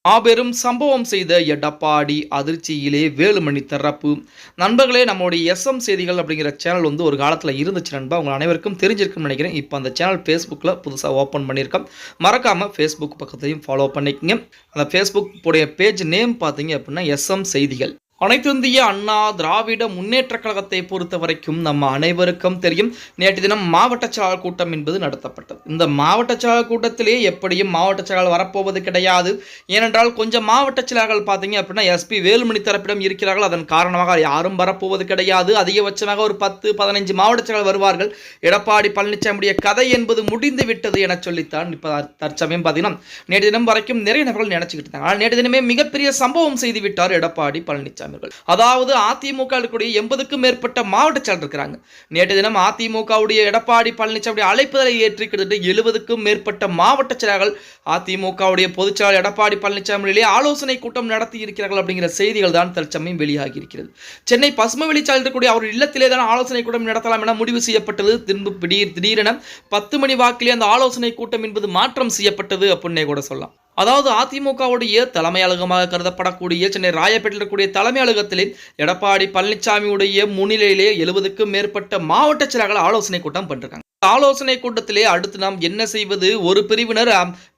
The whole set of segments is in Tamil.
மாபெரும் சம்பவம் செய்த எடப்பாடி அதிர்ச்சியிலே வேலுமணி தரப்பு. நண்பர்களே, நம்மளுடைய எஸ்எம் செய்திகள் அப்படிங்கிற சேனல் ஒரு காலத்தில் இருந்துச்சு நண்பா. உங்கள் அனைவருக்கும் தெரிஞ்சிருக்குன்னு நினைக்கிறேன். இப்போ அந்த சேனல் ஃபேஸ்புக்கில் புதுசாக ஓப்பன் பண்ணியிருக்கோம். மறக்காமல் ஃபேஸ்புக் பக்கத்தையும் ஃபாலோ பண்ணிக்கங்க. அந்த ஃபேஸ்புக் உடைய பேஜ் நேம் பார்த்தீங்க அப்படின்னா எஸ்எம் செய்திகள். அனைத்து இந்திய அண்ணா திராவிட முன்னேற்ற கழகத்தை பொறுத்த வரைக்கும் நம்ம அனைவருக்கும் தெரியும், நேற்று தினம் மாவட்ட செயலாளர் கூட்டம் என்பது நடத்தப்பட்டது. இந்த மாவட்ட செயலாளர் கூட்டத்திலே எப்படியும் மாவட்ட செயலாளர் வரப்போவது கிடையாது. ஏனென்றால் கொஞ்சம் மாவட்ட செயலாளர்கள் பார்த்தீங்க அப்படின்னா எஸ்பி வேலுமணி தரப்பிடம் இருக்கிறார்கள். அதன் காரணமாக யாரும் வரப்போவது கிடையாது. அதிகபட்சமாக ஒரு 10-15 மாவட்ட செயலாளர் வருவார்கள். எடப்பாடி பழனிசாமியுடைய கதை என்பது முடிந்து விட்டது என சொல்லித்தான் இப்போ தற்சமயம் பார்த்தீங்கன்னா நேற்று தினம் வரைக்கும் நிறைய நபர்கள் நினைச்சுக்கிட்டு இருந்தாங்க. ஆனால் நேற்று தினமே மிகப்பெரிய சம்பவம் செய்து விட்டார் எடப்பாடி பழனிசாமி. அதாவது அதிமுக 80க்கும் மேற்பட்ட மாவட்ட செயலர் இருக்கிறாங்க. நேற்று தினம் அதிமுகவுடைய எடப்பாடி பழனிசாமி அழைப்புதலை ஏற்றி கிட்டத்தட்ட 70க்கும் மேற்பட்ட மாவட்ட செயலர்கள் அதிமுகவுடைய பொதுச் செயலாளர் எடப்பாடி பழனிசாமியிலே ஆலோசனை கூட்டம் நடத்தி இருக்கிறார்கள் அப்படிங்கிற செய்திகள் தான் தற்சமயம் வெளியாகி இருக்கிறது. சென்னை பசுமவெளி சாலையில் இருக்கக்கூடிய அவர் இல்லத்திலே தான் ஆலோசனை கூட்டம் நடத்தலாம் என முடிவு செய்யப்பட்டது. திடீரென 10 மணி வாக்கிலே அந்த ஆலோசனை கூட்டம் என்பது மாற்றம் செய்யப்பட்டது அப்படின்னே கூட சொல்லலாம். அதாவது அதிமுகவுடைய தலைமை அலுவலகமாக கருதப்படக்கூடிய சென்னை ராயப்பேட்டையில் இருக்கக்கூடிய தலைமை அலுவலகத்திலே எடப்பாடி பழனிசாமியுடைய முன்னிலையிலே 70க்கும் மேற்பட்ட மாவட்ட செயலாளர்கள் ஆலோசனை கூட்டம் பண்ணிருக்காங்க. ஆலோசனை கூட்டத்திலே அடுத்து நாம் என்ன செய்வது? ஒரு பிரிவினர்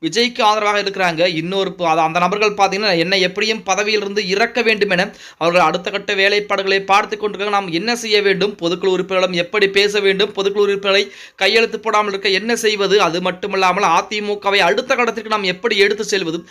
விஜய்க்கு ஆதரவாக இருக்கிறாங்க. இன்னொரு அந்த நபர்கள் பார்த்தீங்கன்னா என்ன எப்படியும் பதவியிலிருந்து இறக்க வேண்டும் என அவர்கள் அடுத்த கட்ட வேலைப்பாடுகளை பார்த்து கொண்டிருக்காங்க. நாம் என்ன செய்ய வேண்டும்? பொதுக்குழு உறுப்பினர்களும் எப்படி பேச வேண்டும்? பொதுக்குழு உறுப்பினர்களை கையெழுத்து போடாமல் இருக்க என்ன செய்வது? அது மட்டுமல்லாமல் அதிமுகவை அடுத்த கட்டத்திற்கு நாம் எப்படி எடுத்து செல்வது?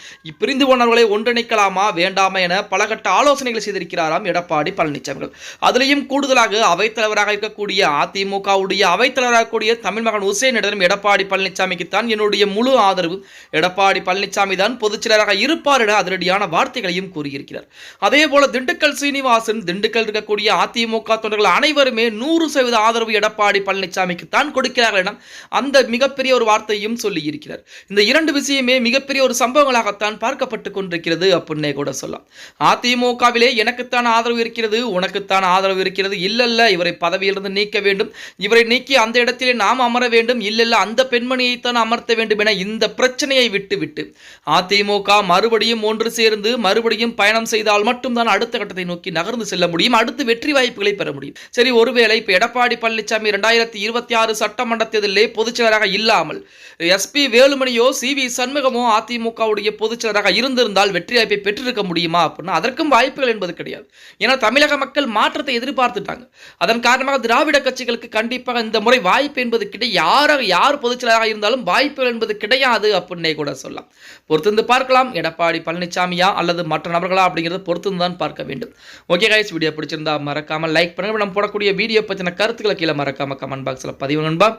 பிரிந்து போனவர்களை ஒன்றிணைக்கலாமா வேண்டாமா என பல கட்ட ஆலோசனைகளை செய்திருக்கிறாராம் எடப்பாடி பழனிசாமி. அதிலையும் கூடுதலாக அவைத்தலைவராக இருக்கக்கூடிய அதிமுகவுடைய அவைத்தலைவராக கூடிய தமிழ் மகன் உசேனிடம் எடப்பாடி பழனிசாமிக்கு தான் என்னுடைய முழு ஆதரவு, எடப்பாடி பழனிசாமி தான் பொதுச் செயலராக இருப்பார் என அதிரடியான வார்த்தைகளையும் கூறியிருக்கிறார். அதே போல திண்டுக்கல் சீனிவாசன், திண்டுக்கல் இருக்கக்கூடிய அதிமுக தொண்டர்கள் அனைவருமே 100% ஆதரவு எடப்பாடி பழனிசாமிக்கு தான் கொடுக்கிறார்கள் என அந்த மிகப்பெரிய ஒரு வார்த்தையும் சொல்லி இருக்கிறார். இந்த இரண்டு விஷயமே மிகப்பெரிய ஒரு சம்பவங்களாகத்தான் பார்க்கப்பட்டுக் கொண்டிருக்கிறது அப்படின்னே கூட சொல்லலாம். அதிமுகவிலே எனக்குத்தான் ஆதரவு இருக்கிறது, உனக்குத்தான் ஆதரவு இருக்கிறது, இல்லல்ல இவரை பதவியிலிருந்து நீக்க வேண்டும், இவரை நீக்கி அந்த இடத்திலே நாம் அமர வேண்டும், இல்ல அந்த பெண்மணியைத்தான் அமர்த்த வேண்டும் என இந்த பிரச்சனையை விட்டு அதிமுக மறுபடியும் ஒன்று சேர்ந்து மறுபடியும் பயணம் செய்தால் மட்டும்தான் அடுத்த கட்டத்தை நோக்கி நகர்ந்து செல்ல முடியும், அடுத்து வெற்றி வாய்ப்புகளை பெற முடியும். சரி, ஒருவேளை இப்ப எடப்பாடி பழனிசாமி 2026 சட்டமன்ற தேர்தலிலே பொதுச் செயலராக இல்லாமல் எஸ்பி வேலுமணியோ CV சண்முகமோ அதிமுகவுடைய பொதுச் செயலராக இருந்திருந்தால் வெற்றி வாய்ப்பை பெற்றிருக்க முடியுமா அப்படின்னா அதற்கும் வாய்ப்புகள் என்பது கிடையாது. ஏன்னா தமிழக மக்கள் மாற்றத்தை எதிர்பார்த்துட்டாங்க. அதன் காரணமாக திராவிட கட்சிகளுக்கு கண்டிப்பாக இந்த முறை வாய்ப்பு என்பது யார் பொதுச் செயலராக இருந்தாலும் வாய்ப்புகள் என்பது கிடையாது அப்படின்னே கூட சொல்லலாம். பொறுத்திருந்து பார்க்கலாம், எடப்பாடி பழனிசாமியா அல்லது மற்ற நபர்களா அப்படிங்கிறத பொறுத்திருந்து தான் பார்க்க வேண்டும். ஓகே கைஸ், வீடியோ பிடிச்சிருந்தா மறக்காம லைக் பண்ணுங்க. நம்ம போடக்கூடிய வீடியோ பற்றின கருத்துக்களை கீழே மறக்காம கமெண்ட் பாக்ஸ்ல பதிவு நண்பா.